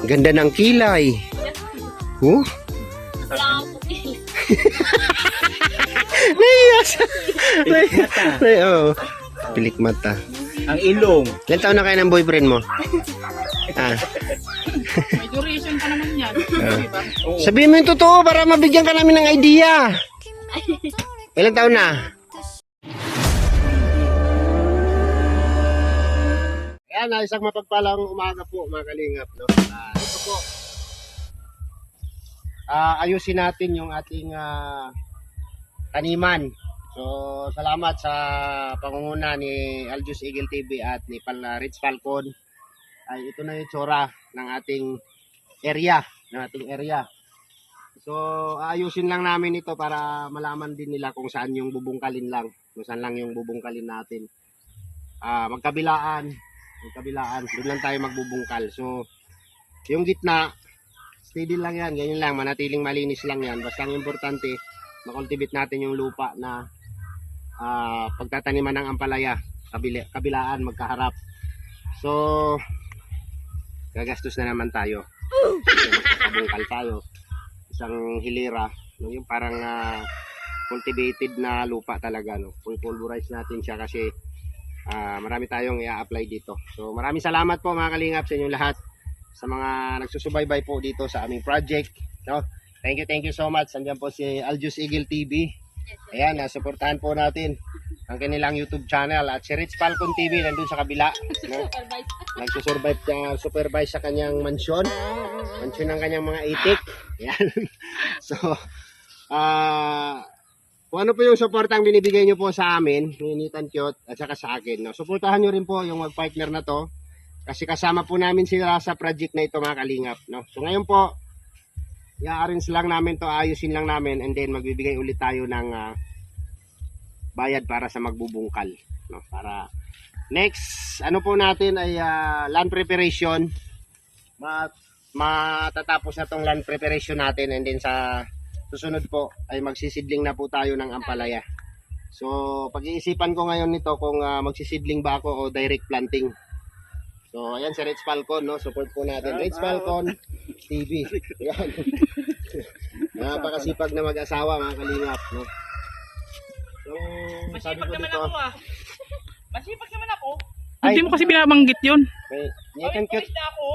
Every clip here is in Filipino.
Ganda ng kilay. Oh? Naiyak siya. Oh. Pilik mata. Ang ilong. Ilan taon na kayo ng boyfriend mo? May duration pa naman yan. Diba? Sabihin mo yung totoo para mabigyan ka namin ng idea. Ilan taon na? Ayan, isang mapagpalang umaga po mga kalingap. No? Ito po. Ayusin natin yung ating taniman. So, salamat sa pangunguna ni Aljus Eagle TV at ni Rich Falcon. Ay, ito na yung tsura ng ating area. So, ayusin lang namin ito para malaman din nila kung saan yung bubungkalin lang. Kung saan lang yung bubungkalin natin. Magkabilaan. Doon lang tayo magbubungkal. So, yung gitna, steady lang yan. Ganyan lang. Manatiling malinis lang yan. Basta ang importante, makultivate natin yung lupa na pagtataniman ng ampalaya. Kabilaan, magkaharap. So, gagastos na naman tayo. Magkakabungkal tayo. Isang hilera. Yung parang cultivated na lupa talaga. No? Pulverize natin siya kasi marami tayong i-apply dito. So maraming salamat po mga kalingap sa inyong lahat sa mga nagsusubaybay po dito sa aming project. No? Thank you so much. Nandiyan po si Aljus Eagle TV. Ayan, suportahan po natin ang kanilang YouTube channel at si Rich Falcon TV nandun sa kabila. No? Nagsusurvive sa kanyang mansyon ng kanyang mga itik. Ayan. So, kung ano po yung suportang binibigay nyo po sa amin, ni Nitan Cute at saka sa akin. No? Suportahan nyo rin po yung mag-partner na to kasi kasama po namin sila sa project na ito mga kalingap. No? So ngayon po, i-arrange lang namin to, ayusin lang namin and then magbibigay ulit tayo ng bayad para sa magbubungkal. No? Para next, ano po natin ay land preparation. Matatapos na tong land preparation natin and then sa susunod po ay magsisidling na po tayo ng ampalaya. So pag-iisipan ko ngayon nito kung magsisidling ba ako o direct planting. So ayan si Rich Falcon, no? Support po natin Rich Falcon TV. Ayan. Napakasipag na mag-asawa mga kalingap, no? So sabi ko dito, Masipag naman ako. Hindi mo kasi binabanggit yun. Nitan Cute. Na ako.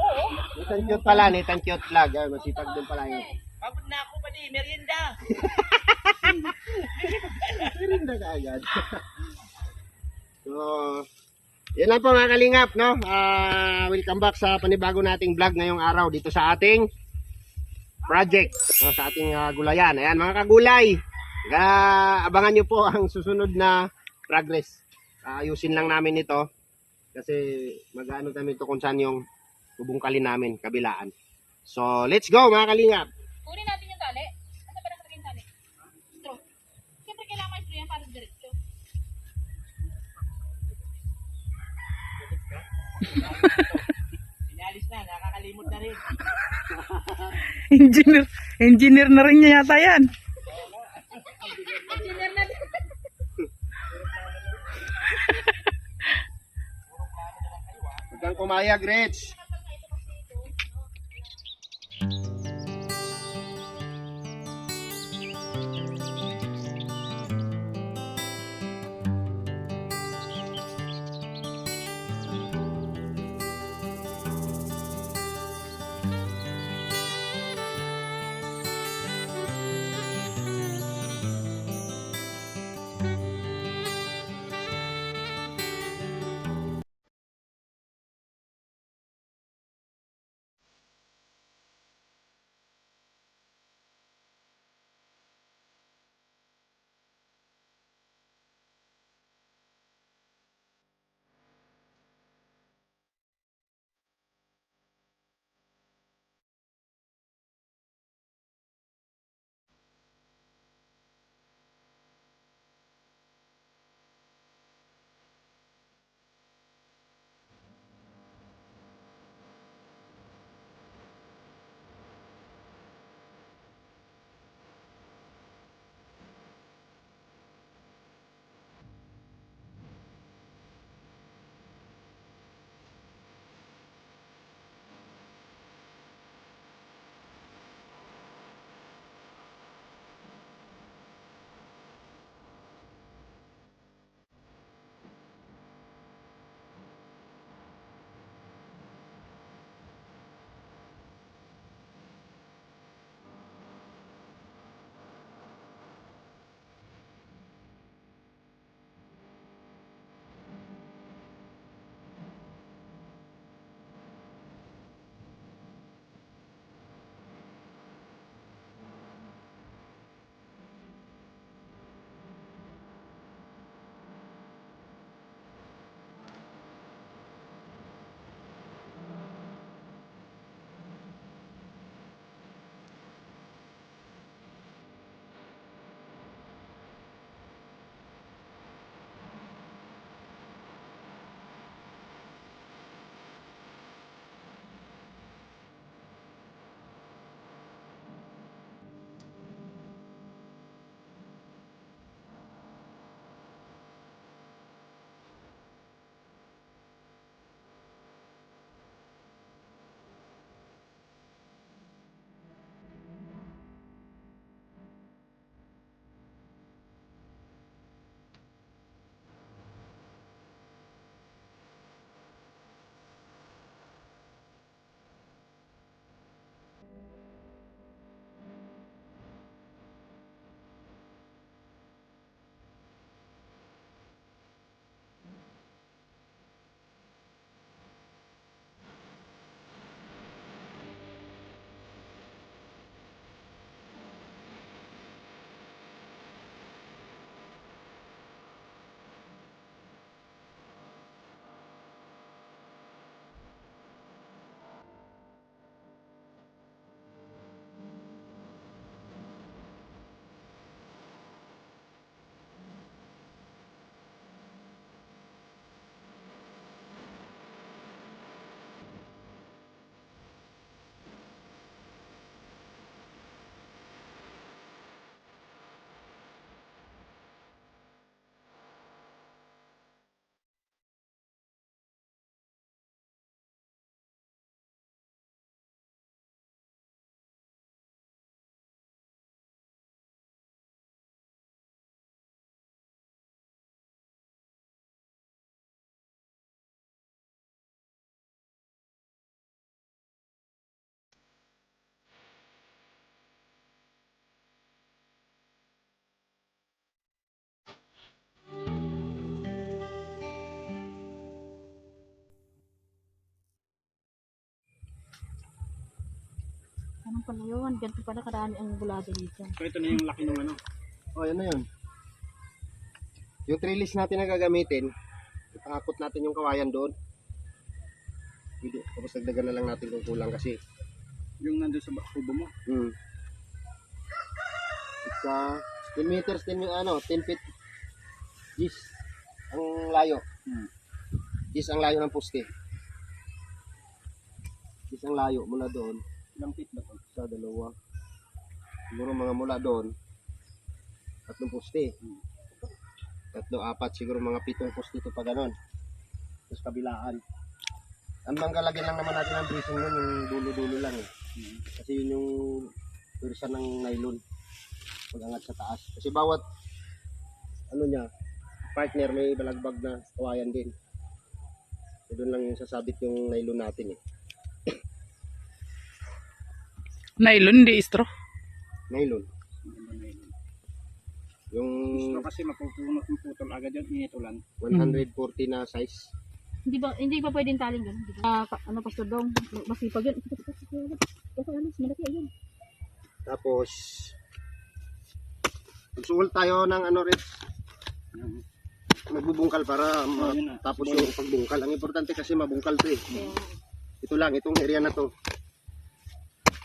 Nitan Cute pala, Nitan Cute vlog. Masipag din pala yun. Pagod na ako pa di, merienda. Merienda ka agad. So, yan lang po mga kalingap, no? Welcome back sa panibago nating vlog ngayong araw dito sa ating project, no? Sa ating gulayan. Ayan mga kagulay, abangan nyo po ang susunod na progress. Ayusin lang namin ito kasi mag-ano namin ito kung saan yung bubungkalin namin, kabilaan. So, let's go mga kalingap. Kunin natin yung tali. Ano ba nakalagay yung tali? Straw. Siyempre kailangan may straw yan para diretso. Pinalis na, nakakalimot na rin. Engineer na rin niya yata yan. Engineer na rin. Huwag kang kumayag, Rich. Anong pala yun? Ganito pala karami ang bulado dito. So ito na yung laki ng ano. Oh, yan na yun. Yung trellis natin na gagamitin, ipangakot natin yung kawayan doon. Pwede. Tapos dagdagan na lang natin kung kulang kasi. Yung nandun sa kubo mo. It's 10 meters, 10 feet. Yes. Ang layo. Yes, ang layo ng poste. Yes, ang layo mula doon. Ilang feet ba ito? Sa dalawa. Siguro mga mula doon. 3 poste. 3, 4, siguro mga 7 poste ito pa ganon. Tapos kabilaan. Ang manggalagyan lang naman natin ng bracing nun, yung dulo-dulo lang eh. Kasi yun yung pwersa ng nylon. Pag-angat sa taas. Kasi bawat ano niya, partner may balagbag na kawayan din. So doon lang yung sasabit yung nylon natin eh. Nylon, hindi istro. Nylon. Yung Istro kasi mapupunot yung putol agad yun. Initulan. 140 na size. Hindi ba pwedeng taling ganun? Ano, Pastor Dong? Masipag yun. Kasi ano, malaki yun. Tapos magsuhol tayo ng ano rin. Magbubungkal para tapos yung pagbungkal. Ang importante kasi mabungkal to eh. Kaya, Ito lang, itong area na to.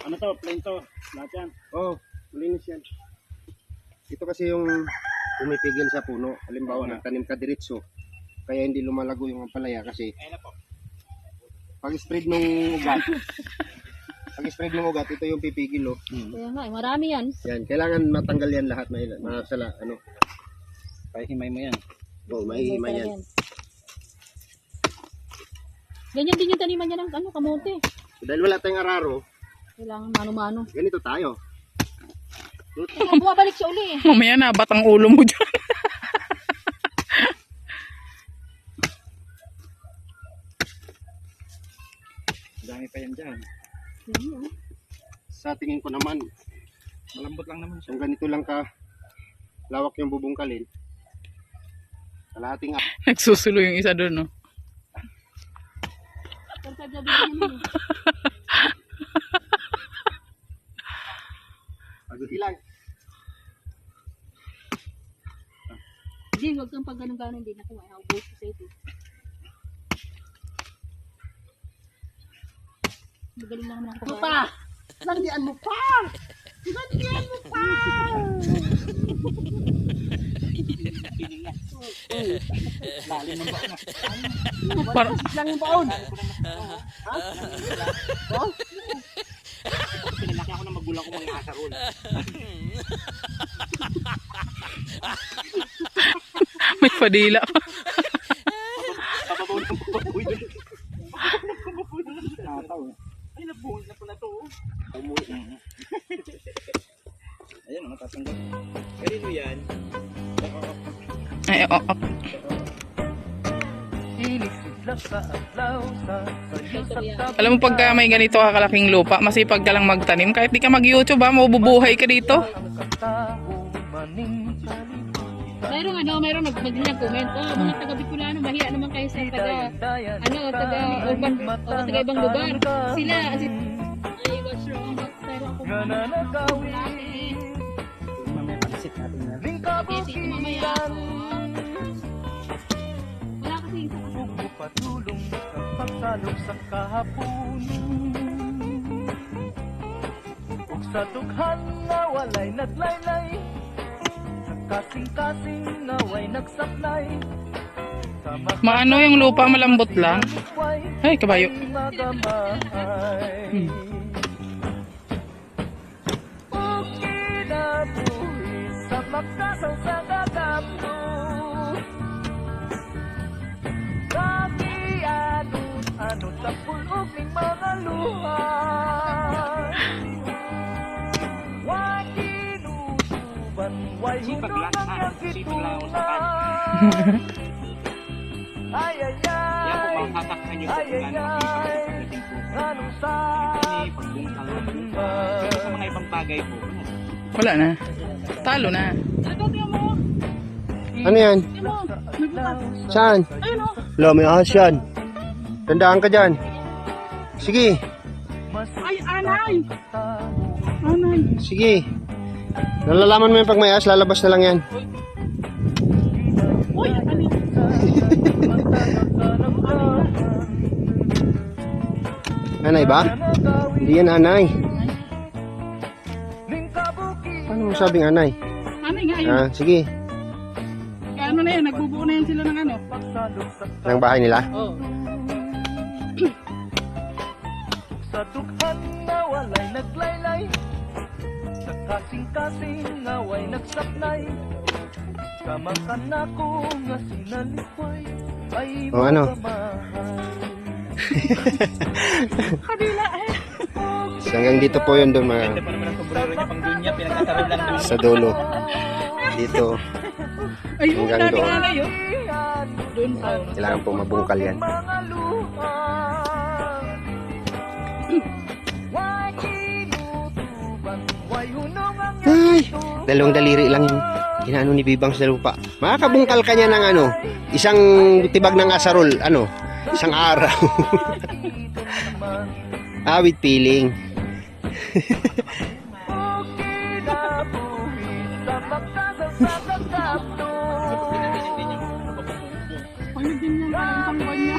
Ano to? Plain to? Lahat yan? Oh, malinis yan. Ito kasi yung pumipigil sa puno. Halimbawa, nagtanim ka diretso. Kaya hindi lumalago yung ampalaya kasi pag-spread ng ugat, ito yung pipigil oh. kaya nga, marami yan. Yan, kailangan matanggal yan lahat, masala, ano. Pahimay mo yan. Oh, mahihimay yan. Ganyan din yung taniman niya ng ano, kamote. Dahil wala tayong araro, Kailangan mano-mano. ganito tayo. Kaya bumabalik siya uli eh. Mamaya na, batang ulo mo dyan. Dami pa yan dyan. Yan, oh. Sa tingin ko naman, Malambot lang naman siya. kung ganito lang ka lawak yung bubungkalin, kalahating Nagsusulo yung isa doon, no? Pero sa gabi naman eh. Paguti lang. Hindi, huwag kang pag ganun-ganun din ako. Ay, naubos ko sa ito. Magaling lang naman ako. Pa! Landian mo pa! Landian mo pa! Parang, Lang yung baon! pinalaki ako ng magulang ko mga asarol. May padila. Papabaw ng papaboy doon. Ay, nabuhol na pala to. Ayun, matatanggal. Kanino yan? Ay, oo. Alam mo, pagka may ganito kakalaking lupa, masipag ka lang magtanim. Kahit di ka mag-YouTube, mabubuhay ka dito. Mayroong nag-comment. Oh, mga taga Bicolano, mahiya naman kayo sa taga urban, taga ibang lugar. Sila, ay, what's wrong? Pero ako Mamaya panasit natin yan. kasi ito mamaya ako. Wala kasi isa kasi. Patulong sa pagsalog sa kahapon ug sa dughan na walay naglaylay sa kasing-kasing na way nagsaklay Maano yung lupa, malambot lang. Ay, kabayo. magamay ug kinabuhi sa magkasaw sa gagamdo ano sa pulog ng mga luha wakinutuban way hunong ang yakitungan ay ay ay ay ay ay anong sa Mga ibang bagay po. Wala na. Talo na. Ano yan? Saan? Lo, may ahas yan. Tandaan ka dyan. Sige. ay anay namin. Sige. Nalalaman mo yung pag may as, lalabas na lang yan. Uy, ano yun? Anay ba? Hindi yan anay. Paano mo sabing anay? Ano nga yun? Ah, sige. Kaya ano na yun, nagbubuo na yun sila ng ano. Ng bahay nila? Oo. Sa dughan nga walay naglaylay, sa kasing-kasing nga way nagsaknay, kamakan ako nga sinalikway ay O ano? Kabila eh. So, hanggang dito po yun doon mga sa dulo. Dito. Ayun, Hanggang dami doon. nga na yun. Doon pa. Kailangan po mabungkal yan. mga luha. Way inutuban, way hunong ang Ay, dalawang daliri lang yung inaano ni Bibang sa lupa. Makakabungkal ka niya ng ano, isang tibag ng asarol, ano, isang araw. With feeling. Ano din yan, parang pangwan niya.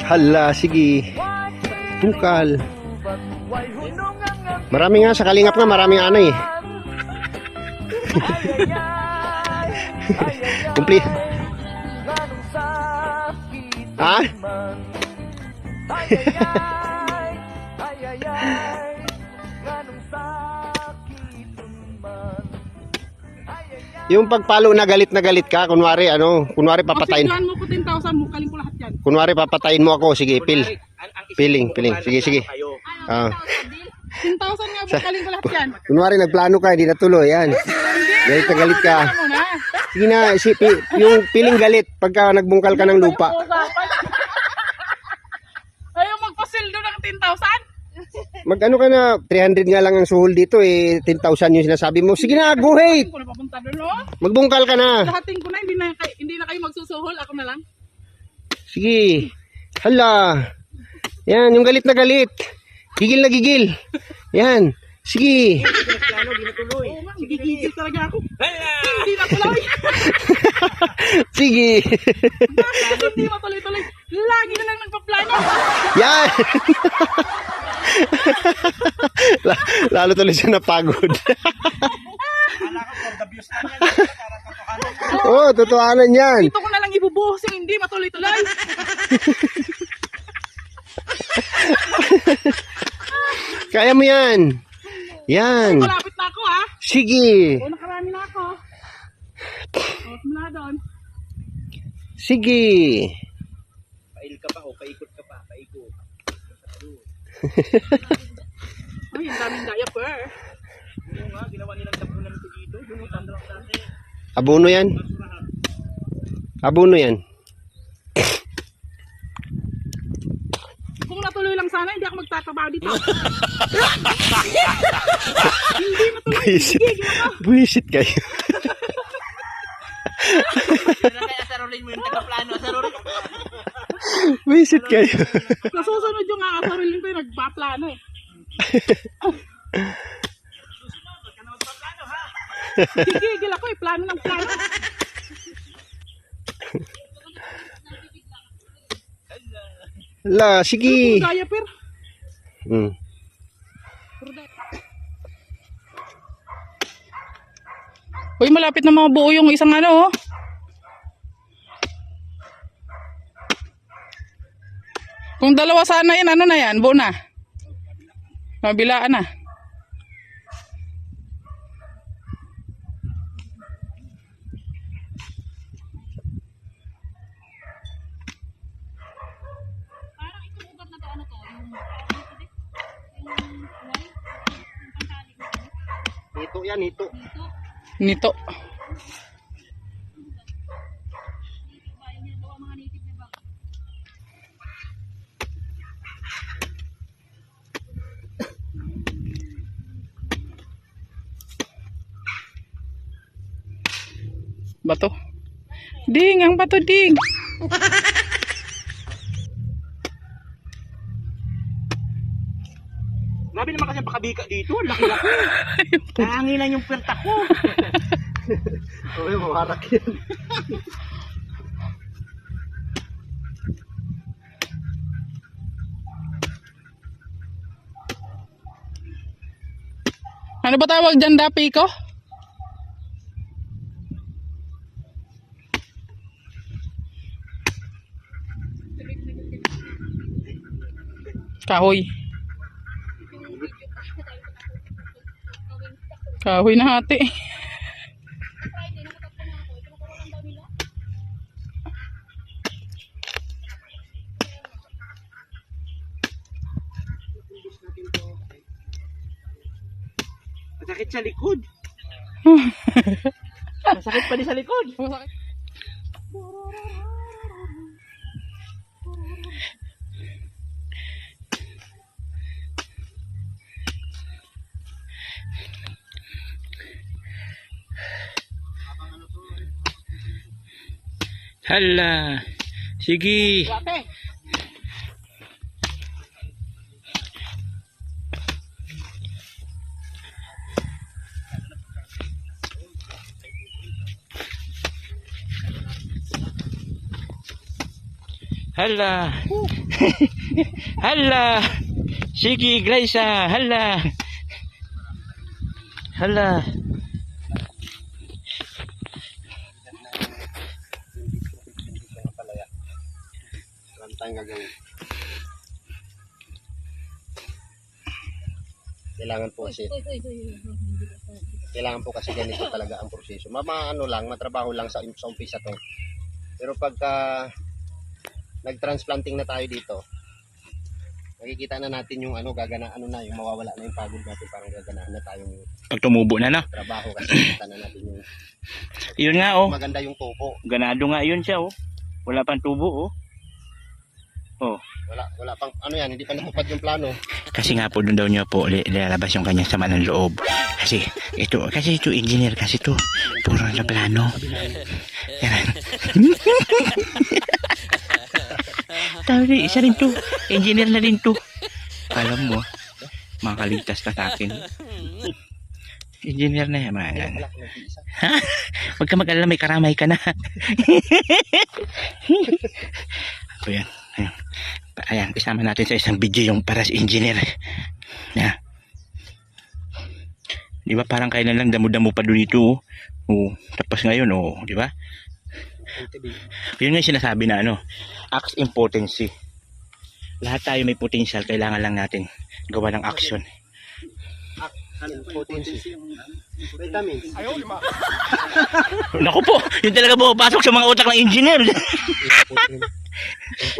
Hala, sige. Bungkal. Marami nga, sa kalingap nga, maraming anay eh. Kumpli. Ha? Yung pagpalo na galit ka, kunwari kunwari papatayin. Pagsiglan mo ko 10,000, mukaling ko lahat yan. Kunwari papatayin mo ako, sige, piling. Sige. Ah. 10,000 nga, mukaling ko lahat yan. Kunwari nagplano ka, hindi natuloy, yan. Galit ka. Ano na? Sige na, yung piling galit pagka nagbungkal ka ng lupa. Ayaw magpasildo ng 10,000? Mag-ano ka na, 300 nga lang ang suhol dito eh, 10,000 yung sinasabi mo. Sige na, go ahead. Hindi ko na papunta doon, no? Magbungkal ka na. Lahatin ko na, hindi na kayo magsusuhol, ako na lang. Sige. Hala. Yan, yung galit na galit. Gigil na gigil. Yan. Sige. Oo nga, gigigil talaga ako. Hindi na tuloy. Sige. Hindi matuloy-tuloy. Lagi na lang nagpaplano. Yan. Lalo tuloy siya napagod. Oo, totohanan yan. Dito ko na lang ibubuhos yung hindi matuloy-tuloy. Kaya mo yan. Yan. Malapit na ako, ha? Sige. O, nakarami na ako. O, mula doon. Sige. Pail ka pa o paikot ka pa, paikot. Ay, ang daming diaper. Yung nga, ginawa nilang tapunan ko dito, yung tandrang dati. Abono yan. Abono yan. Kung natuloy lang sana, hindi ako magtatabaho dito. Hindi matuloy. Buisit. Gigil ako. Buisit kayo. Kaya sarolin mo yung tagaplano, sarolin. Buisit kayo. Nasusunod yung aasarilin ko yung nagpaplano eh. Gigil ako eh, plano ng plano. La, sige. Diaper. Hmm. Uy, malapit na mga buo yung isang ano, oh. Kung dalawa sana yan, ano na yan? Buo na. Mabilaan na. Parang itong ugat na to, ano to? Ito yan, ito. Nito. Bato. Ding, ang bato ding. Sabi naman kasi pakabika dito, laki-laki. Nahanginan yung perta ko. Oo, mawarak yan. Ano ba tawag dyan, Dapi ko? Kahoy. Kahoy na hati. Masakit sa likod. Masakit pa din sa likod. Hala. Sige. Hala. Hala. Sige, Glyza. Hala. Hala. Marami tayong gagawin. Kailangan po kasi ganito talaga ang proseso. Ano lang, matrabaho lang sa umpisa to. Pero pagka nag-transplanting na tayo dito, makikita na natin yung gaganaan na, yung mawawala na yung pagod natin, parang gaganaan na tayong Pag tumubo na, no? trabaho kasi nakita na natin yung Yun nga, oh. maganda yung tuko. Ganado nga yun siya, oh. Wala pang tubo, oh. Oh. Wala pang hindi pa natupad yung plano. Kasi nga po doon daw niya po lalabas yung kanyang sama ng loob. Kasi ito engineer kasi to. Puro na plano. Yan. Tawag isa rin to. Engineer na rin to. Alam mo, makalitas ka sa akin. Engineer na yan. Ha? Huwag ka mag-alala, may karamay ka na. So yan. Ayan, isama natin sa isang video yung para sa engineer. Yan. Di ba parang kailan lang damo-damo pa doon ito. Oh. Tapos ngayon, di ba? Yun nga yung sinasabi na axe impotency. Lahat tayo may potential, kailangan lang natin gawa ng action. Potency. Vitamins. Naku po, yun talaga po pasok sa mga utak ng engineer.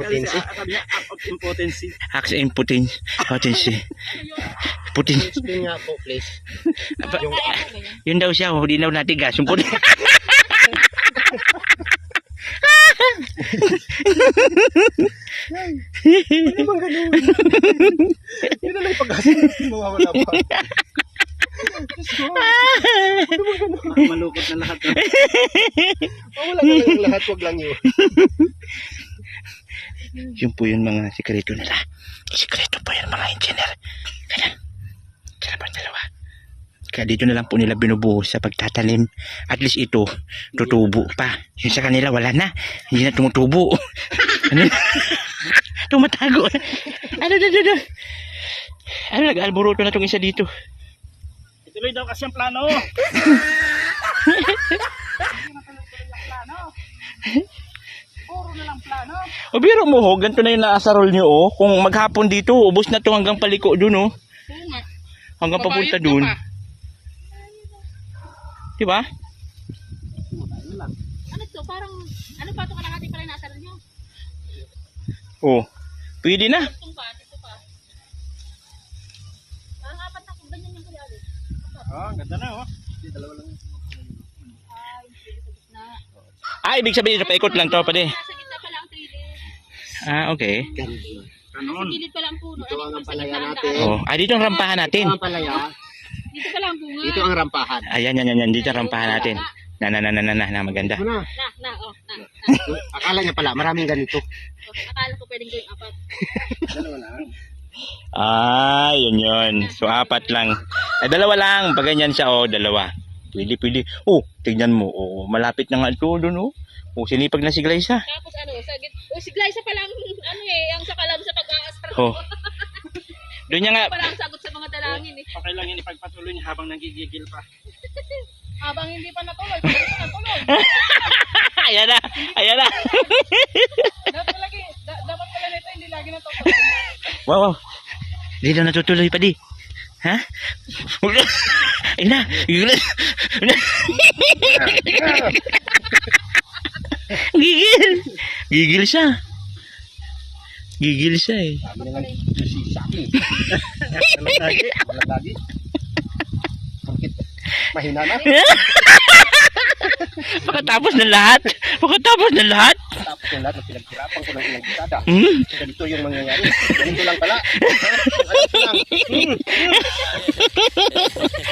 Potency. Impotency. Axe impotency. Potency. Explain nga po, please. Yun daw siya, hindi daw natigas. Yung potency. Hindi bang ganun? Yun na lang pag-asin. Mawawala pa. Malukot na lahat. Mawala na lang yung lahat. Wag lang yun. Yun po yung mga sikreto nila. Sikreto po yung mga engineer. Kaya pa dalawa. Kaya dito na lang po nila binubuhos sa pagtatanim. At least ito, tutubo pa. Yung sa kanila, wala na. Hindi na tumutubo. Tumatago. Nag-alburuto na itong isa dito. Ituloy daw kasi ang plano. Puro na lang plano. O biro mo ho, ganito na yung naasarol nyo oh. Kung maghapon dito, ubos na to hanggang paliko dun oh. Oo nga. Hanggang papunta Papayat dun. ka pa. Diba? Ano to? Parang, pa ito kalahati pala yung nasa nyo? Oh, pwede na. Itong pa, ito pa. Parang apat na kung ganyan yung kuya ulit. Ganda na oh. Ay, hindi sa gitna. Ah, ibig sabihin, paikot lang to, pwede. Nasa gitna pala ang trilid. Ah, okay. Sa gilid pala ang puno. Ito ang Sa ampalaya gitna ang natin. daan. Oh, dito ang rampahan natin. Ito ang palaya. Dito pala ang bunga. Dito ang rampahan. Ayan, dito ang rampahan natin. Na, maganda. Ito na. Na. Akala niya pala, maraming ganito. Akala ko pwedeng gawing apat. Dalawa lang. Ah, yun. So, 4 lang. Ay, 2 lang. Pag ganyan siya, oh, 2. Pwede. Oh, tignan mo. Oh, malapit na nga ito doon, oh. Oh, sinipag na si Glyza. Tapos ano, si Glyza pa lang, ano ang sakalam sa pag-aasar. Oh. Doon niya nga, Pa lang sagot sa mga dalangin eh. Okay lang yun, ipagpatuloy niya habang nagigigil pa. Habang hindi pa natuloy, hindi pa natuloy. ayan na. Dapat pala nito, hindi lagi natuloy. Wow. Hindi na natutuloy pa di. Ha? Ayun na. Gigil siya. Eh. Sabi naman si Saki. Walang lagi. Bakit? Mahina na. Pagkatapos ng lahat. Tapos yung lahat ng pinaghirapan ko ng ilang dekada. Ganito yung mangyayari. Ganito lang pala. Ayos lang.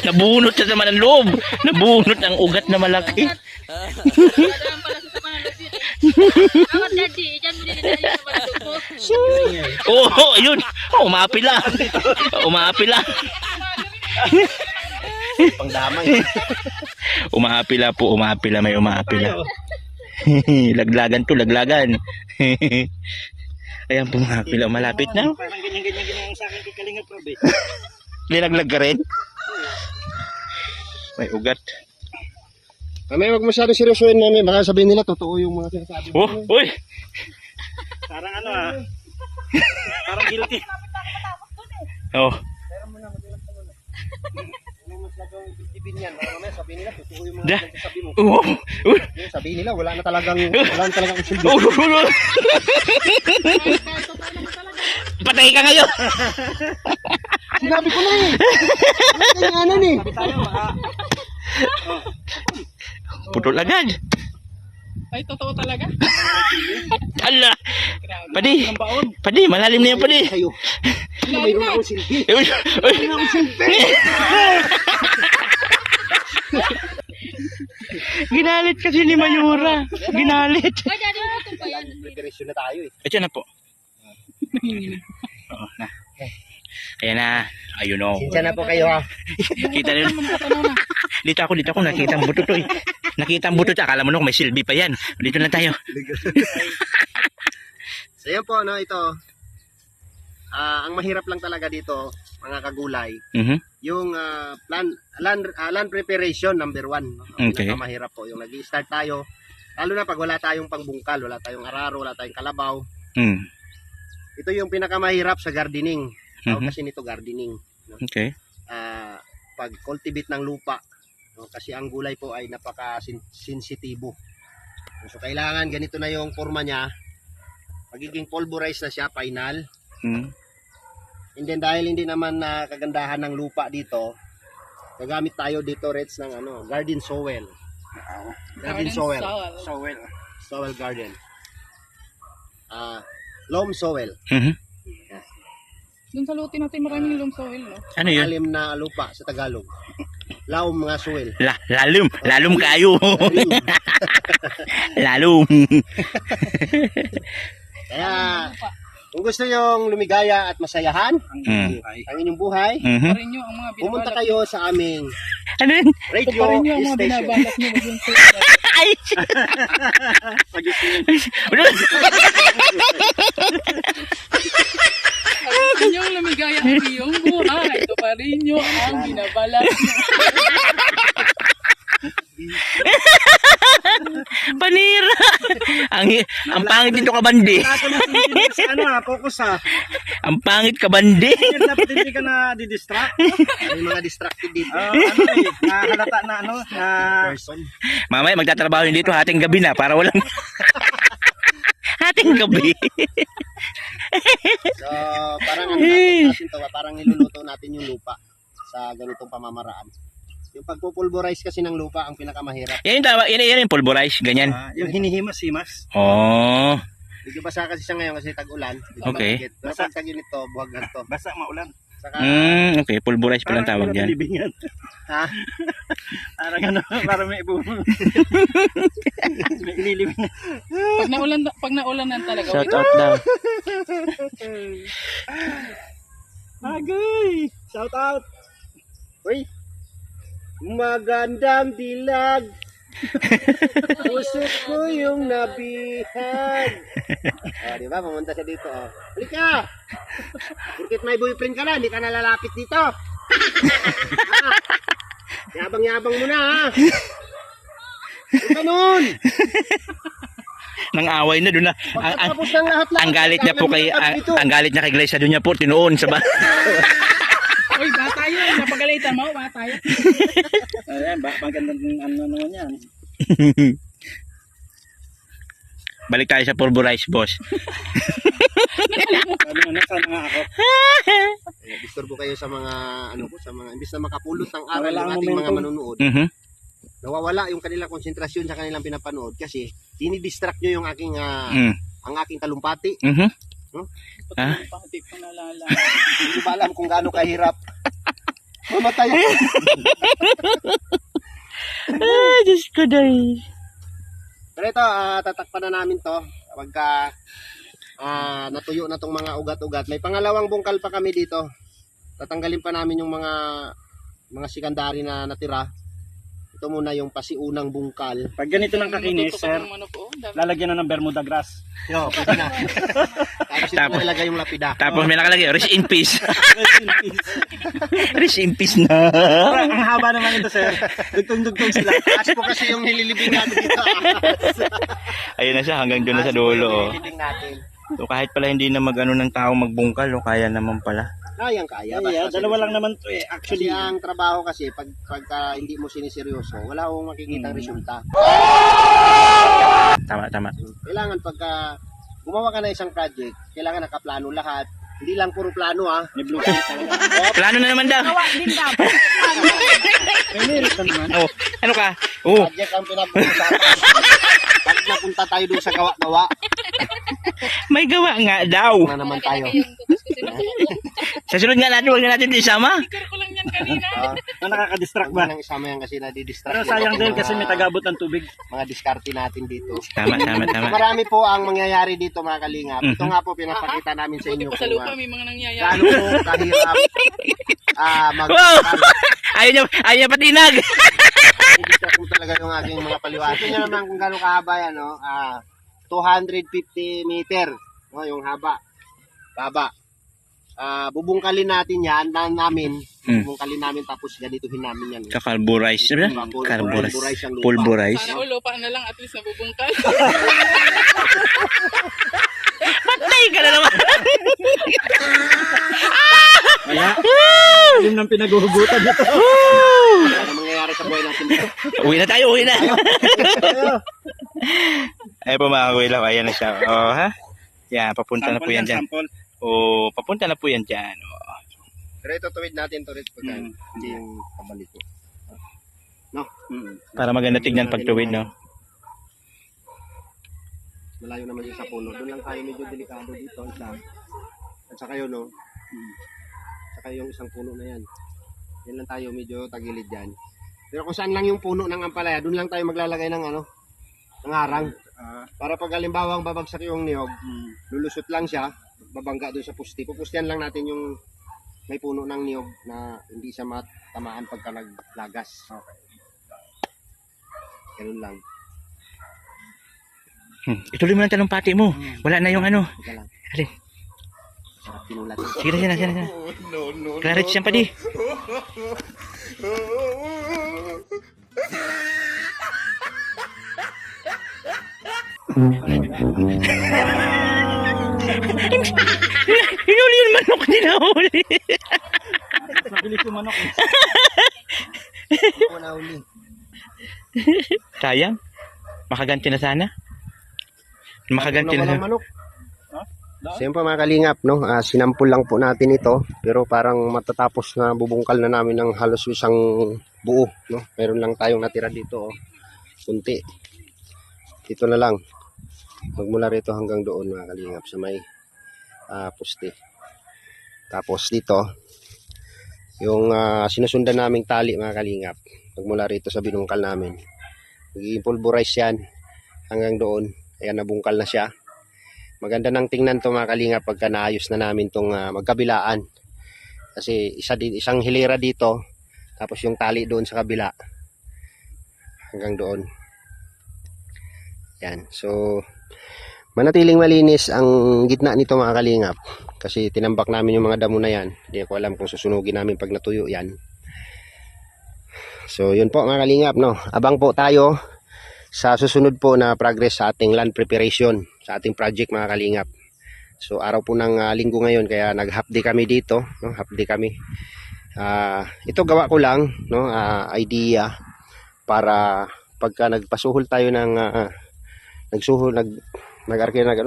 Nabunot sa naman ang loob. Nabunot ang ugat na malaki. Dadaan pala sa pananasir. Amat daddy, dyan mo din dyan sa pananasir. Oo, ayun. Umapila. Pangdamay. Umapila. May umapila. Laglagan. Ayan po umapila. Malapit na. Parang ganyan sa akin kay Kalinga Prob eh. Nilaglag ka rin. May ugat. Mamaya wag masyado seryosoin namin. Baka sabihin nila totoo yung mga sinasabi mo. Uy! Parang ano ah. Parang guilty. Oh. Ano mas nagawang ibigin yan? Mamaya sabihin nila totoo yung mga Da. sinasabi mo. Uy! Sabihin nila wala na talagang silbi. Patay ka ngayon! Sinabi ko na eh. Ano kanyanan eh. Tayo baka Putol agad. Ay, totoo talaga. Ala! Padi, malalim na yan, padi. Sa'yo. Mayroon akong silbi. Uy! Ginalit kasi ni Mayura. Ginalit. Ay, daddy, ito pa yan. Preparation na tayo eh. Ito na po. Oo, na. Ayan na. Ayun o. Sinsya na po kayo ha. Kita nyo. Dito ako. Nakita ang buto to eh. Nakita ang buto to. Akala mo nung may silbi pa yan. Dito na tayo. So yan po, no, ito. Ang mahirap lang talaga dito, mga kagulay, yung land preparation, number 1. No? Ang Okay. pinakamahirap po, yung nag-i-start tayo, lalo na pag wala tayong pangbungkal, wala tayong araro, wala tayong kalabaw. Ito yung pinakamahirap sa gardening. Tawag kasi nito gardening. No? Okay. Pag-cultivate ng lupa. No? Kasi ang gulay po ay napaka-sensitibo. So kailangan ganito na yung forma niya. Magiging pulverized na siya, final. And then dahil hindi naman kagandahan ng lupa dito, gagamit tayo dito, Reds, ng garden soil. Garden soil. Soil garden. Loam soil. Doon sa luti natin maraming loam soil, no? Ano yun? Alim na lupa sa Tagalog. Laom mga soil. Lalum kayo. Lalum. Kaya, kung gusto nyong lumigaya at masayahan ang inyong buhay, Pa rin nyo ang mga pumunta binabalak. kayo sa aming Ano yun? radio Pa rin nyo ang mga station. binabalak nyo. Maging Ay! inyong lumigaya ang iyong buhay. Ito pa rin nyo ang binabalak nyo. Panira! Ang pangit dito kabandi. Ako na tinitingnan sa ano ha, focus ha. Ang pangit kabandi. Dapat hindi ka na didistract. May mga distracted dito. Ano eh, nahalata na ano, na Person. Mamaya magtatrabaho yun dito hating gabi na para walang hating gabi. So, parang natin to, parang niluluto natin yung lupa sa ganitong pamamaraan. Yung pagpupulverize kasi ng lupa ang pinakamahirap. Yan yung tama, yan yung pulverize, ganyan. yung hinihimas-himas. Oh. Medyo basa kasi siya ngayon kasi tag-ulan. Medyo Okay. mahigit. Pero pag tag-init to, buwag to. Basta maulan. Saka, Okay, pulverize pa lang tawag yan. Libingan. ha? Parang ano, parang may ibo. May ililibingan. Pag naulanan talaga. Shout out daw. Agay! Shout out! Uy! Magandang dilag. Pusot ko yung nabihag. Di ba? Pumunta siya dito. Halika! Porkit may boyfriend ka na, hindi ka nalalapit dito. Yabang-yabang mo na, ha? Huwag ganun! Nang away na doon na. Pagkatapos ng lahat-lahat. Ang galit niya po kay ang galit niya kay Glyza doon niya po tinuon sa ba. Uy, bata yun. Napagalitan mo, bata yun. Ayan, magandang ano naman yan. Balik tayo sa pulverize, boss. Nasaan nga ako? Disturbo kayo sa mga, sa mga, imbis na makapulot ng aral Wala ng ang ating mga momentum. manunood, nawawala yung kanilang konsentrasyon sa kanilang pinapanood kasi dinidistract nyo yung aking, ang aking talumpati. Ah? Pati ko nalala. Hindi ba alam kung gaano kahirap? Mamatay ako. Ah, Diyos ko day. Pero ito, tatakpan na namin to pagka natuyo na tong mga ugat-ugat. May pangalawang bungkal pa kami dito. Tatanggalin pa namin yung mga sekondary na natira. Ito muna yung pasiunang bungkal. Pag ganito ng kakinis, sir, lalagyan na ng Bermuda grass. Yo, pwede na. Tapos ito na ilagay yung lapida. Tapos may nakalagay, rest in peace. Rest in peace na. Ang haba naman ito, sir. Dugtong-dugtong sila. Taas po kasi yung nililibing natin dito. Ayun na siya, hanggang doon na sa dulo. Oh. Nililibing natin. So kahit pala hindi na mag-ano ng tao magbungkal, oh, kaya naman pala. Kaya. Dalawa lang naman to eh. Actually, Actually, ang trabaho kasi, pagka hindi mo siniseryoso, wala akong makikita resulta. Tama. Kailangan pagka gumawa ka na isang project, kailangan nakaplano lahat. Hindi lang puro plano, ha. may blueprint talaga. Plano na naman daw. May merit na naman. Oh, ano ka? Oh, Project ang pinag-uusapan. Bakit napunta tayo doon sa gawa-gawa? may gawa nga daw. Na naman tayo. Sa sunod nga natin, huwag na natin isama. Sticker ko lang yan kanina. Na nakaka-distract Huwag ba? nang isama yan kasi nadidistract. Pero yung sayang ating din kasi may tagabot ng tubig. mga diskarte natin dito. Tama. Marami po ang mangyayari dito, mga kalingap. Ito Mhm. nga po pinapakita namin sa Buti inyo pa sa kung lupa, may mga nangyayari. gaano po kahirap mag Wow! Ayaw niya patinag. i-distract mo talaga yung aking mga paliwanag. Ito nyo naman kung gaano kahaba yan, no? 250 meter, no? Yung haba. Baba. Bubungkalin natin yan, namin. Bubungkalin namin tapos ganituhin namin yan. Kakarburize. Carburize. Pulverize ang lupa. Pulverize. Sana lupa na lang, at least nabubungkal. Patay ka na naman. Kaya, yun ang pinaghuhugutan dito. Ano mangyayari sa buhay natin dito? Uwi na tayo. Ay po mga kuwilaw, ayan na siya. Oh, ha? Yan, papunta na po yan dyan. Sample. Oh, papunta na po yan dyan. Oh. Pero ito tuwid natin to rin pagka hindi yung kabalik ko. No? Para maganda tignan pag tuwid, no? Malayo naman siya sa puno. Doon lang tayo medyo delikado dito. Isa. At saka yun, no? Saka yung isang puno na yan. Yan lang tayo medyo tagilid dyan. Pero kung saan lang yung puno ng ampalaya, doon lang tayo maglalagay ng ng harang. Para pag halimbawang babagsak yung niyog, lulusot lang siya, babangga doon sa pusti. Pupustihan lang natin yung may puno ng niyog na hindi siya matamaan pagka naglagas. Okay. Ganun lang. Ituloy mo lang talumpati mo. Wala na yung ano. Ika lang. Alin? Sarap pinulat. Sige na. Clarence yan pa di. Hinuli yung manok, hindi na huli. Mabilis yung manok eh. Wala uli. Sayang. Makaganti na sana. Makaganti na sana. Manok. Siyempre mga kalingap, no? Sinampul lang po natin ito, pero parang matatapos na bubungkal na namin ng halos isang buo, no? Meron lang tayong natira dito, oh. Kunti. Dito na lang. Magmula rito hanggang doon mga kalingap sa may puste. Tapos dito, yung sinusundan naming tali mga kalingap, magmula rito sa binungkal namin. Magiging pulverize yan hanggang doon. Ayan, nabungkal na siya. Maganda nang tingnan to mga kalingap pagka naayos na namin tong magkabilaan. Kasi isang hilera dito, tapos yung tali doon sa kabila. Hanggang doon. Yan. So, manatiling malinis ang gitna nito mga kalingap. Kasi tinambak namin yung mga damo na yan. Hindi ko alam kung susunugin namin pag natuyo yan. So, yun po mga kalingap, no. Abang po tayo sa susunod po na progress sa ating land preparation, sa ating project mga kalingap. So, araw po ng linggo ngayon, kaya nag-half day kami dito, no. Half day kami. Ito gawa ko lang, no, idea para pagka nagpasuhol tayo ng ano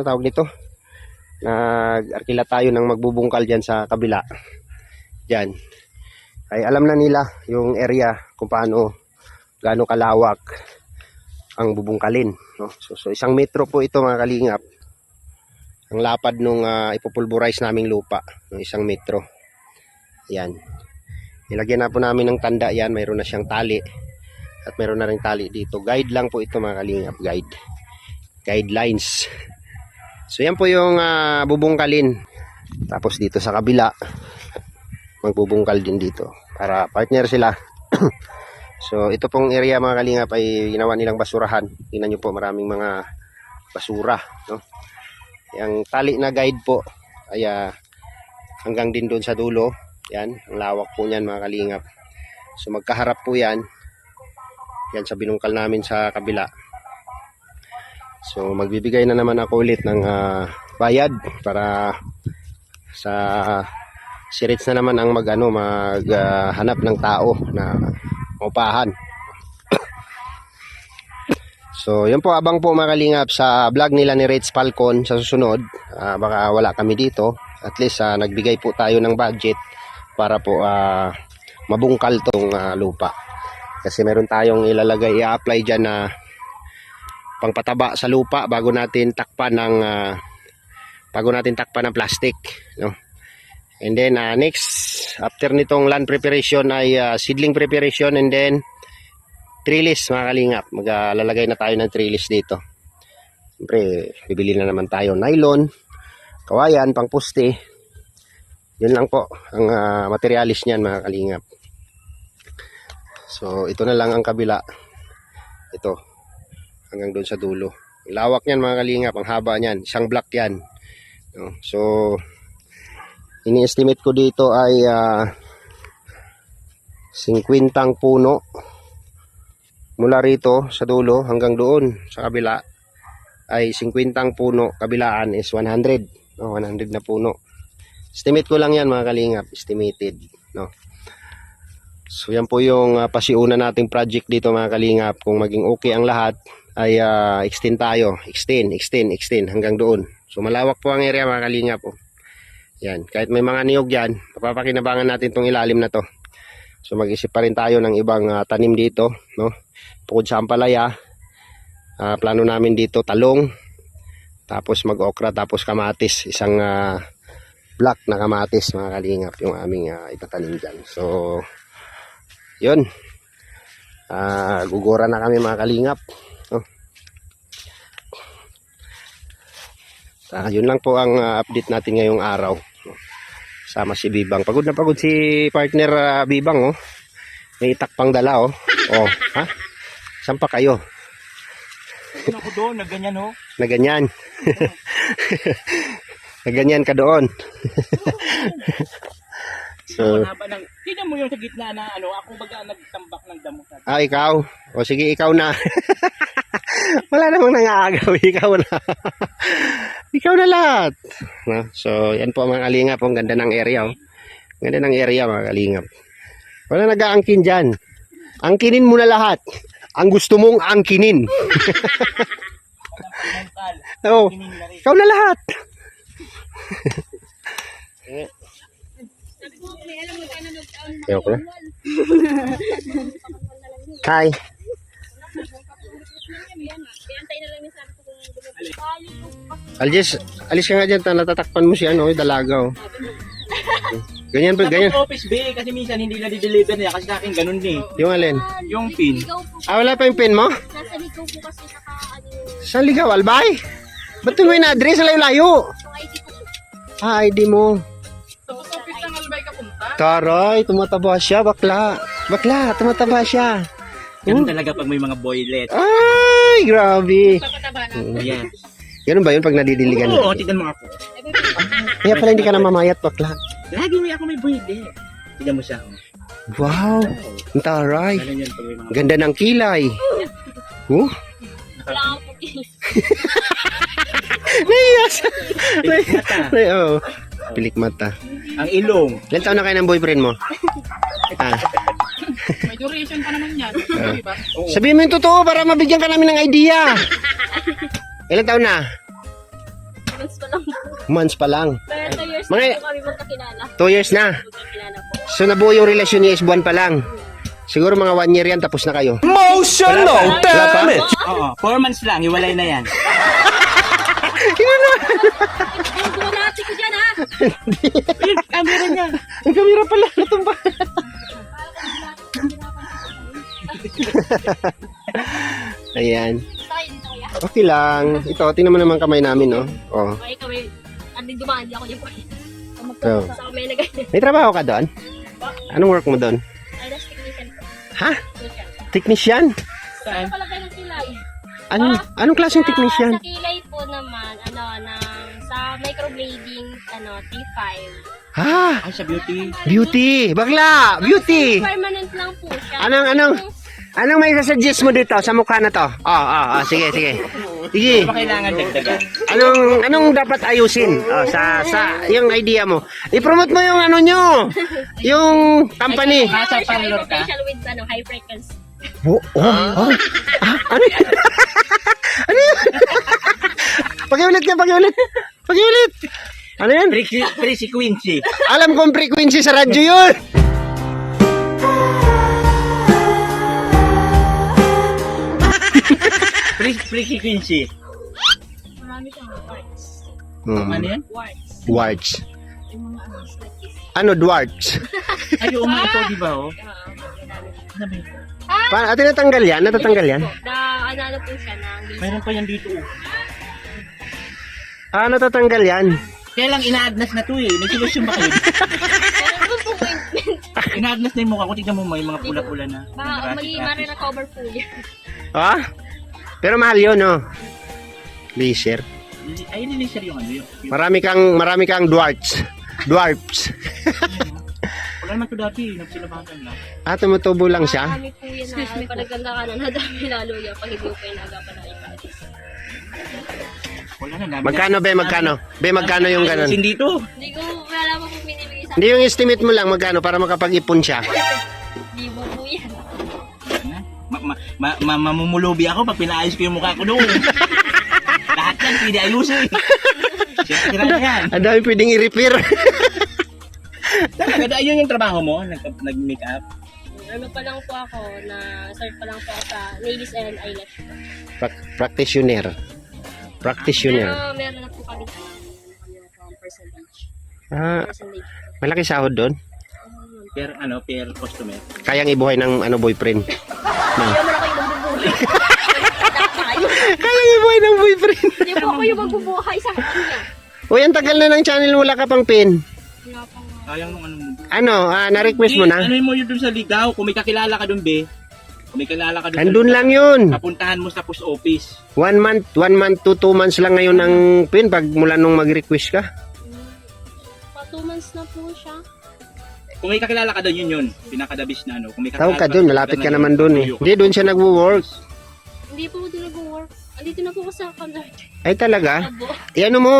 tawag nito? Nag-arkila tayo ng magbubungkal diyan sa kabila. Diyan. Ay alam na nila yung area kung gaano kalawak ang bubungkalin, no? So 1 metro po ito mga kalingap. Ang lapad nung ipopulverize naming lupa, ng 1 metro. Yan. Nilagyan na po namin ng tanda yan, mayroon na siyang tali. At mayroon na ring tali dito. Guide lang po ito mga kalingap, guidelines. So yan po yung bubungkalin. Tapos dito sa kabila, magbubungkal din dito para partner sila. So ito pong area mga kalingap ay ginawa nilang basurahan. Tingnan nyo po, maraming mga basura, no? Yung tali na guide po ay hanggang din doon sa dulo. Yan, ang lawak po niyan mga kalingap. So magkaharap po yan. Yan sa binungkal namin sa kabila. So magbibigay na naman ako ulit ng bayad para sa sirits na naman ang maghanap ng tao na upahan. So yan po, abang po mga kalingap sa vlog nila ni Reds Falcon sa susunod. Baka wala kami dito. At least nagbigay po tayo ng budget para po mabungkal tong lupa. Kasi meron tayong ilalagay, i-apply dyan na pangpataba sa lupa bago natin takpan ng plastic, no? And then next after nitong land preparation ay seedling preparation, and then trellis mga kalingap. Maglalagay na tayo ng trellis dito. Siyempre bibili na naman tayo nylon, kawayan, pangpuste. Yun lang po ang materialis niyan mga kalingap. So ito na lang ang kabila. Ito hanggang doon sa dulo. Ang lawak niyan mga kalingap, ang haba niyan, 1 block yan, no? So ini-estimate ko dito ay 50 puno mula rito sa dulo hanggang doon sa kabila ay 50 puno, kabilaan is 100, no? 100 na puno. Estimate ko lang yan mga kalingap, estimated, no? So yan po yung pasiuna nating project dito mga kalingap. Kung maging okay ang lahat ay extend tayo, extend hanggang doon. So malawak po ang area mga kalingap, oh. Yan, kahit may mga niyog yan, papapakinabangan natin tong ilalim na to. So mag-isip pa rin tayo ng ibang tanim dito, no? Bukod sa ampalaya, plano namin dito talong, tapos mag-okra, tapos kamatis, isang block na kamatis mga kalingap yung aming itatanim dyan. So yun, gugura na kami mga kalingap, no? Yun lang po ang update natin ngayong araw, no? Sama si Bibang, pagod na pagod si partner Bibang, oh. May itak pang dala, oh. Oh, ha? Saan pa kayo? Ako doon, na ganyan, oh. Na ganyan. Na ganyan ka doon. So, tignan mo yung sa gitna na ako baga nagtambak ng damo. ikaw? O sige, ikaw na. Wala namang nangaagaw, ikaw na. Ikaw na lahat. No? So, yan po mga kalingap, ang ganda ng area, oh. Ganda ng area mga kalingap. Wala nag-aangkin dyan. Angkinin mo na lahat. Ang gusto mong angkinin. Oo, ikaw na lahat. Ayoko na. Hi. Alis ka nga dyan, natatakpan mo si yung dalaga, oh. Ganyan ba, ganyan? Office bay, kasi minsan hindi na di-deliver niya kasi sa akin ganun din. Yung alin? Yung pin. Wala pa yung pin mo? Nasa ligaw po kasi Sa Ligaw, Albay? Ba't mo yung address? Layo-layo. ID ko po. ID mo. Sa post office ng Albay ka punta? Taray, tumataba siya, bakla. Bakla, tumataba siya. Ganun talaga pag may mga boylet. Ay, grabe. Papataba na. Ayan. Ganun ba yun pag nadidiligan? Oo, tignan mo ako. Kaya pala hindi ka na mamayat, bakla. Lagi may ako may boylet. Tignan mo siya. Oh. Wow, ang taray. Ganun yan pag may mga Ganda ng kilay. Oh, Wala akong pagkilis. naiyak siya. mata. Oo. Pilik mata. Ang ilong. Ilan taon na kayo ng boyfriend mo? Ah, May duration pa naman yan. Di ba? sabihin mo yung totoo para mabigyan ka namin ng idea. Ilan taon na? Months pa lang. Months pa lang. Pero 2 years Mga- na po kami magkakilala. 2 years na. Magkakilala po. So nabuo yung relasyon niya is buwan pa lang. Siguro mga 1 year yan, tapos na kayo. Emotional Wala pa? Oo, 4 months lang. Hiwalay na yan. Ang bulati ko dyan ha! Ang meron niya. Ang kamera pala, natumba. Ayan. Tayo dito kuya. Okay lang. Ito, tingnan mo naman kamay namin, no? Oh. Okay kami. Hindi dumaan, di ako dyan po. So, Sa kami na ganyan. may trabaho ka doon? Anong work mo doon? Ay, that's technician po. Ha? Social. Technician? Ano pala kayo ng kilay? Anong klaseng technician? Sa kilay po naman, sa microblading, T5. Ha? Ay, sa beauty. Beauty! Bakla! Beauty! Permanent lang po siya. Anong may sasuggest mo dito sa mukha na to? Sige. Sige. Ano ba kailangan dagdagan? Anong dapat ayusin? Sa yung idea mo. I-promote mo yung ano nyo. Yung company. Nasa parlor ka? Facial with high frequency. Ano yun? Ano yun? Pakiulit ka, pakiulit. Pakiulit. Ano yan? Frequency. Alam kong frequency sa radyo yun. Frequency. Marami siyang warts. Ano yan? Warts. Warts. Yung mga like this. Ano, dwarts? Ay, oo nga ito, di ba? Oh? Ano ba yun? Paano, tinatanggal yan? Natatanggal yan? Ano po siya na Mayroon pa yan dito. Oh. Natatanggal yan. Kaya lang ina-adnas na to eh. May solusyon ba kayo? Ina-adnas na yung mukha ko. Tignan mo may mga pula-pula na. baka mari-recover po yan. Pero mahal yun, no? Laser. Ay, nilisir yung ano yun. Marami kang dwarfs. Dwarfs. Wala naman to dati. Nagsilabasan lang. Tumutubo lang siya. Marami po yan na panaganda ka na nadami lalo yan pag hindi ko pa inagapan ng ipatis. Wala na. Magkano, be? Magkano? Be, magkano yung ganun? Hindi to. Hindi ko wala po binibigay sa Hindi yung estimate mo lang, magkano para makapag-ipon siya. libo po yan. Mamumulubi ako pag pinaayos ko yung mukha ko doon. Lahat yan, pwede ayusin. Siyempre na yan. Ang dami pwedeng i-repair. Talaga, ayun yung trabaho mo? Nag-make up? Ano pa lang po ako na start pa lang po ako sa nails and eyelash. Practitioner. Practitioner. Pero meron na po kami percentage. Percentage. Malaki sahod doon. Per customer. Kayang ibuhay ng boyfriend. Hindi naman ako yung magbubuhay. Kayang ibuhay ng boyfriend. Hindi po ako yung magbubuhay sa kanya. Uy, ang tagal na ng channel, wala ka pang pin. Wala pa nga. Sayang nung ano mo. Na-request mo na? Ano mo yun dun sa ligaw? Kung may kakilala ka dun, be. Kung may kakilala ka dun Andun lang yun. Papuntahan mo sa post office. 1 month to 2 months lang ngayon ang pin pag mula nung mag-request ka. Pa 2 months na po siya. Kung may kakilala ka dun, yun. Pinakadabis na ano. Kung may Tawag ka dun, malapit ka naman dun eh. Hindi, dun siya nagwo-work. Hindi po ako nag-work. Andito na po ako sa kanal. Ay talaga? Abo. Ano mo,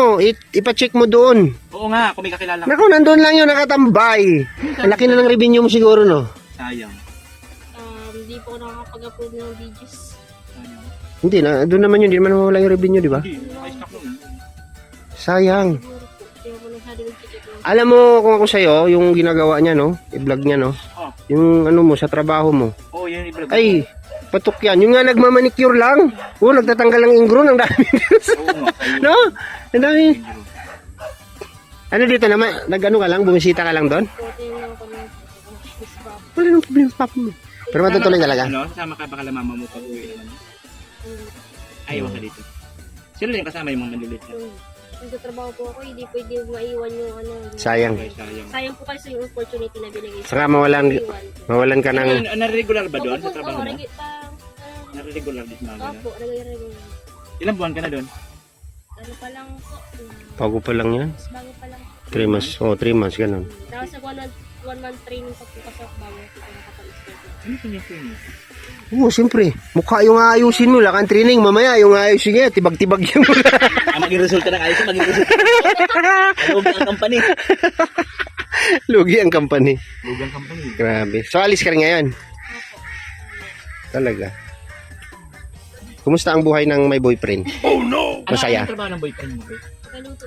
ipacheck mo doon. Oo nga, kung may kakilala ka. Naku, nandun lang yun, nakatambay. Ang laki na ng revenue mo siguro, no? Sayang. Hindi po ako nakakapag-upload ng videos. Sayang. Hindi na, doon naman yun, hindi naman mawala yung revenue, di ba? Hindi, naka-stock nun. Sayang. Siguro po. Hindi ako masyado nag-check lang. Alam mo kung ako sa'yo, yung ginagawa niya, no? I-vlog niya, no? Oh. Yung ano mo, sa trabaho mo. Oo, yun i-vlog. Ay, patok yan. Yung nga nagmamanicure lang. Nagtatanggal ng ingrown, ang dami. Oo nga, kayo. No? Ang dami. Ano dito naman? Nag-ano ka lang? Bumisita ka lang doon? So, tingnan ko lang po. Wala nang problema sa papa mo. Pero matutuloy talaga. Ano, kasama ka baka mama mo pag uwi naman. Ayaw ka dito. Sino rin kasama yung mga manlilit niya? nagtatrabaho po ako, hindi pwede maiwan yung ano. Sayang. Sayang. Sayang po kasi yung opportunity na binigay Saka mawalan ka ng... Nare-regular ba doon sa Opo, trabaho mo? regular. Nare-regular din mga ganun. Opo, regular. Ilang buwan ka na doon? Ano pa lang po. Bago pa lang yan. Mas bago pa lang. 3 months. 3 months, ganun. Tapos sa 1 month training pa po kasi ako bago ako nakapag-start. Ano pinipin? Oo, siyempre. Mukha yung aayusin mo. Lakan training. Mamaya yung aayusin niya. Tibag-tibag yung Maging resulta ng ayos, maging resulta. Lugi ang company. lugi ang company. Lugi ang company. Grabe. So, alis ka rin ngayon? Talaga. Kumusta ang buhay ng may boyfriend? Masaya. Ano ang trabaho ng boyfriend mo? Kaluto.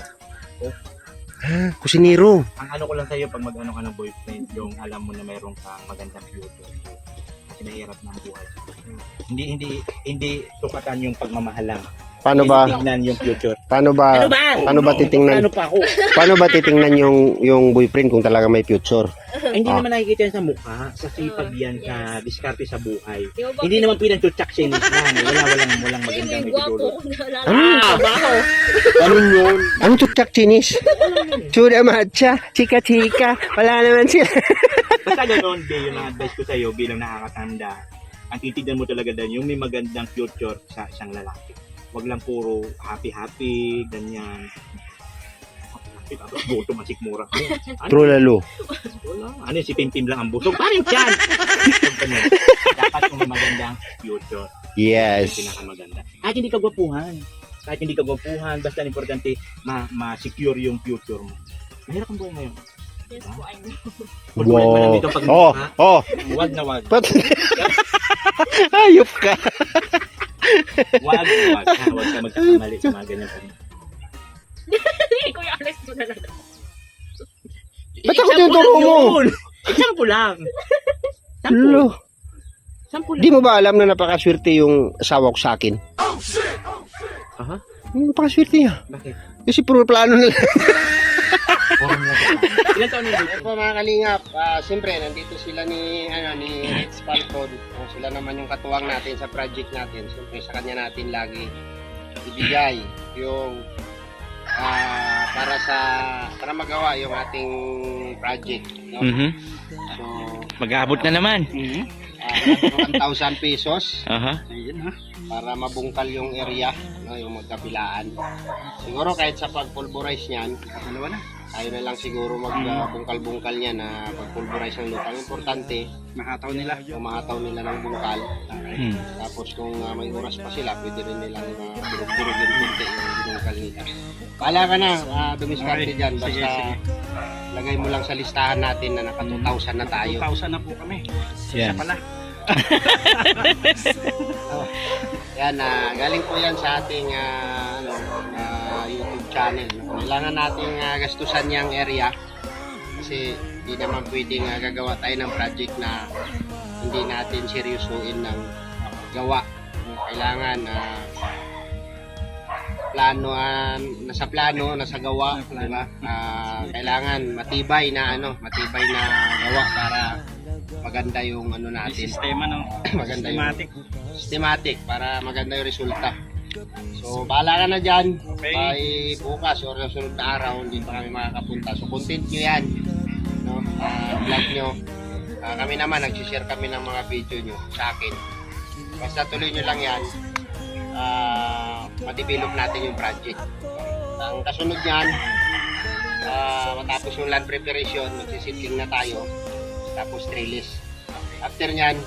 Kusinero. Ang ano ko lang sa'yo, pag mag-ano ka ng boyfriend, yung alam mo na mayroon kang magandang future. Kasi mahirap na ang buhay. Hindi sukatan yung pagmamahal lang. Paano ba? Tignan yung future. Paano ba titingnan? Ano pa ako? Paano ba titingnan yung boyfriend kung talaga may future? Hindi naman nakikita yan sa mukha. Sa sipag yan, sa diskarte sa buhay. Di ba ba? Hindi naman pwedeng tutsak sinis yan. Walang magandang Ay, gwapo. medyo baho! Ano yun? Ang tutsak chinis? Chuda matcha, chika-chika. Wala naman sila. Basta ganoon, Be, yung advice ko sa'yo bilang nakakatanda. Ang titignan mo talaga din, yung may magandang future sa isang lalaki. Wag lang puro happy-happy, ganyan. Happy, tapos buto masikmura. True lalo. Wala. Ano yun, si Pimpim lang ang busog. Parin dyan! Dapat kung may magandang future. Yung Yes. pinakamaganda. Kahit hindi ka gwapuhan. Basta importante ma-secure yung future mo. Mahirap ang buhay ngayon. Yes po, I know. Pulbuhin mo lang dito pag Oh. Wag na wag. Ayop ka. Wag ka magkakamali sa mga ganyan. Kuya Alex, doon na lang. Ba't ako tinuturo mo? Example lang. Lo. Sample Di mo ba alam na napakaswerte yung asawa ko sa akin? Aha. Napakaswerte niya. Bakit? Kasi puro plano na lang. Ilan taon na Ito mga kalingap, siyempre nandito sila ni Reds Falcon. Sila naman yung katuwang natin sa project natin. Siyempre sa kanya natin lagi ibigay yung para magawa yung ating project. No? So, Mag-aabot na naman. 1,000 pesos Aha. para mabungkal yung area, no, yung magkabilaan. Siguro kahit sa pagpulverize niyan, tayo na lang siguro magbungkal-bungkal niya na pagpulverize ng lupa. Ang importante, mahataw nila ng bungkal. Tapos kung may oras pa sila, pwede rin nilang durug-durug yung kunti yung bungkal nila. Pala ka na, dumiskarte dyan. Basta lagay mo lang sa listahan natin na naka 2,000 na tayo. 2,000 na po kami. Yan. Yan, galing po yan sa ating YouTube channel. Kailangan nating gastusan yung area kasi hindi naman pwedeng gagawa tayo ng project na hindi natin seryosoin ng gawa. Kailangan nasa plano, nasa gawa, di ba? Kailangan matibay na gawa para maganda yung natin. Sistema, no? Maganda systematic para maganda yung resulta. So, bahala ka na dyan. By bukas or sa sunod na araw, hindi pa kami makakapunta. So, content nyo yan. No? Vlog nyo. Kami naman, nagsishare kami ng mga video nyo sa akin. Basta tuloy nyo lang yan. Ma-develop natin yung project. Ang kasunod nyan, matapos yung land preparation, magsisitling na tayo. Tapos trellis. After nyan,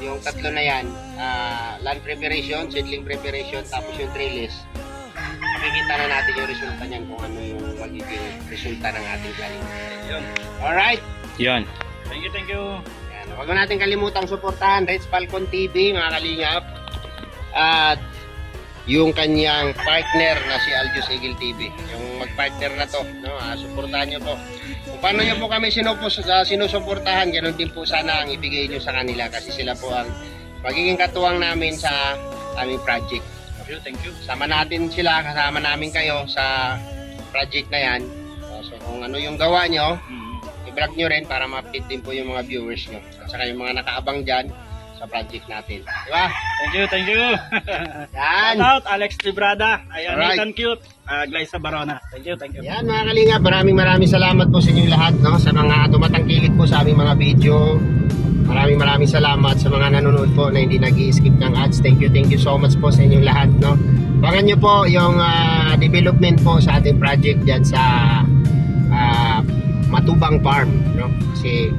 yung tatlo na yan, land preparation, seedling preparation, tapos yung trellis, makikita na natin yung resulta niyan kung ano yung magiging resulta ng ating galing. Alright? Yan. Thank you. Yan. Huwag mo natin kalimutang suportahan Reds Falcon TV, mga kalingap. At yung kanyang partner na si Aljus Eagle TV. Yung mag-partner na to, no? Suportahan nyo po. Kung paano nyo po kami sinusuportahan, ganoon din po sana ang ibigay nyo sa kanila kasi sila po ang magiging katuwang namin sa aming project. Thank you. Sama natin sila, kasama namin kayo sa project na yan. So kung ano yung gawa nyo, i-vlog nyo rin para ma-update din po yung mga viewers nyo. At saka yung mga nakaabang dyan, sa project natin. Di ba? Thank you. Yan. Shout out Alex Librada. Ayan, Alright. Nathan Cute. Glyza Barona. Thank you. Yan mga kalingap, maraming salamat po sa inyong lahat, no? Sa mga tumatangkilik po sa aming mga video. Maraming salamat sa mga nanonood po na hindi nag-i-skip ng ads. Thank you so much po sa inyong lahat, no? Abangan nyo po yung development po sa ating project dyan sa Matubang Farm, no? Kasi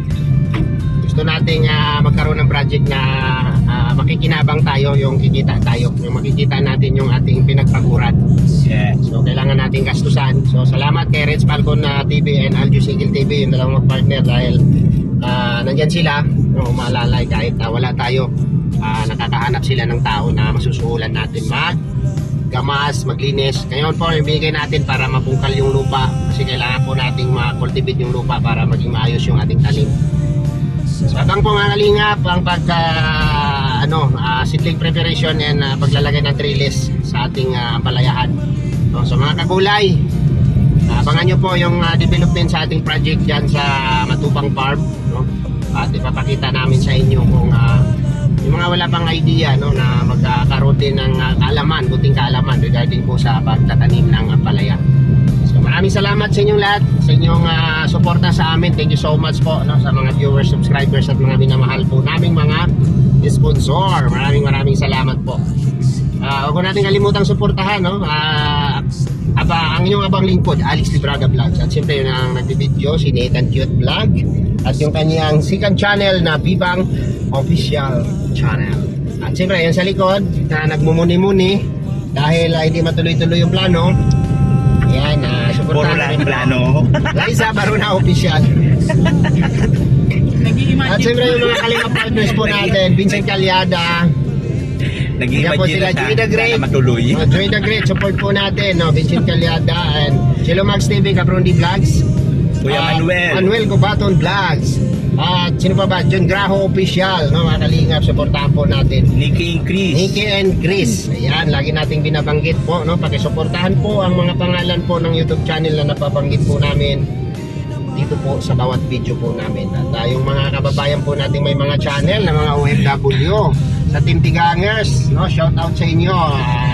gusto nating magkaroon ng project na makikinabang tayo, yung kikita tayo, yung makikita natin yung ating pinagpaguran. Yeah. So kailangan nating gastusan. So salamat kay Reds Falcon TV and Aljo Sigil TV, yung dalawang partner, dahil nandyan sila, no, umalalay kahit wala tayo. Nakakahanap sila ng tao na masusuhulan natin gamas, maglinis. Ngayon po, ibigay natin para mabungkal yung lupa, kasi kailangan po nating ma-cultivate yung lupa para maging maayos yung ating talim. So habang po mga kalingap ang seedling preparation and paglalagay ng trellis sa ating palayahan. So mga kagulay, abangan nyo po yung development sa ating project dyan sa Matubang Farm, no? At ipapakita namin sa inyo kung yung mga wala pang idea, no, na magkakaroon din ng kaalaman, buting kaalaman regarding po sa pagtatanim ng ampalaya. So maraming salamat sa inyong lahat, sa inyong suporta sa amin. Thank you so much po, no, sa mga viewers, subscribers at mga minamahal po naming mga sponsor. Maraming salamat po. Huwag ko natin kalimutang suportahan, no? Ang inyong abang lingkod, Alex Librada Vlogs. At siyempre yung nagbibideo, si Nathan Cute Vlog. At yung kanyang second channel na Bibang Official Channel. At siyempre yan sa likod na nagmumuni-muni dahil hindi matuloy-tuloy yung plano. Ayan, Puro suportahan. lang plano. Liza Barona Official. At siyempre yung mga kalingap partners po natin, Vincent Calyada. Yan po Nag-i-imagine sila, na Joey the Great. sana matuloy. Joey the Great, support po natin, no? Vincent Calyada and Chilomax TV, Caprundi Vlogs. Kuya Manuel. Manuel Cubaton Vlogs. At sino pa ba? John Graho Official, no? Mga kalingap, supportahan po natin. Nikki and Chris. Nikki and Chris. Ayan, lagi nating binabanggit po, no? Pakisuportahan po ang mga pangalan po ng YouTube channel na napabanggit po namin dito po sa bawat video po namin. At yung mga kababayan po nating may mga channel na mga OFW sa Team Tigangers, no? Shout out sa inyo,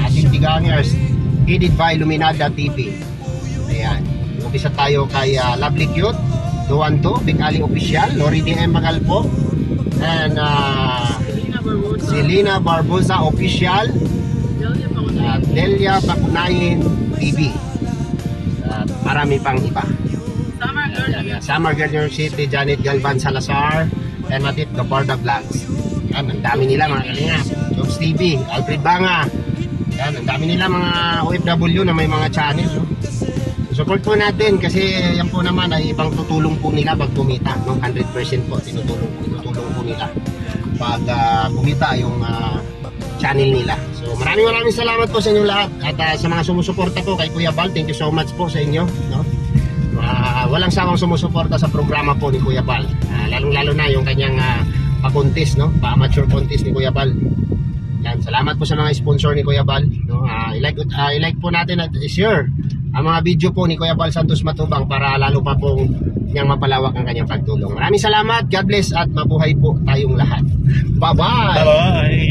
Team Tigangers, headed by Luminada TV. Ayan. Umpisa tayo kay Lovely Cute, Duwanto, Big Ali Official, Lori DM Magalpo, and Selena Barbosa Official, at Delia Bakunayin TV. At marami pang iba. Summer Girl University, Janet Galvan Salazar, and Matit Gaparda Vlogs. Yan, ang dami nila mga kalingap. Jobs TV, Alfred Banga. Yan, ang dami nila mga OFW na may mga channel, no? Support po natin kasi yan po naman ay ibang tutulong po nila pag kumita, no? 100% po tinutulong po nila pag kumita yung channel nila. So maraming salamat po sa inyong lahat at sa mga sumusuporta po kay Kuya Bal, thank you so much po sa inyo, no? Walang sawang sumusuporta sa programa po ni Kuya Bal, lalong-lalo na yung kanyang pa-contest, no? Pa-amateur contest ni Kuya Bal. Yan, salamat po sa mga sponsor ni Kuya Bal, no? I-like po natin at i-share ang mga video po ni Kuya Bal Santos Matubang para lalo pa pong niyang mapalawak ang kanyang pagtulong. Maraming salamat, God bless at mabuhay po tayong lahat. Bye-bye! Bye-bye!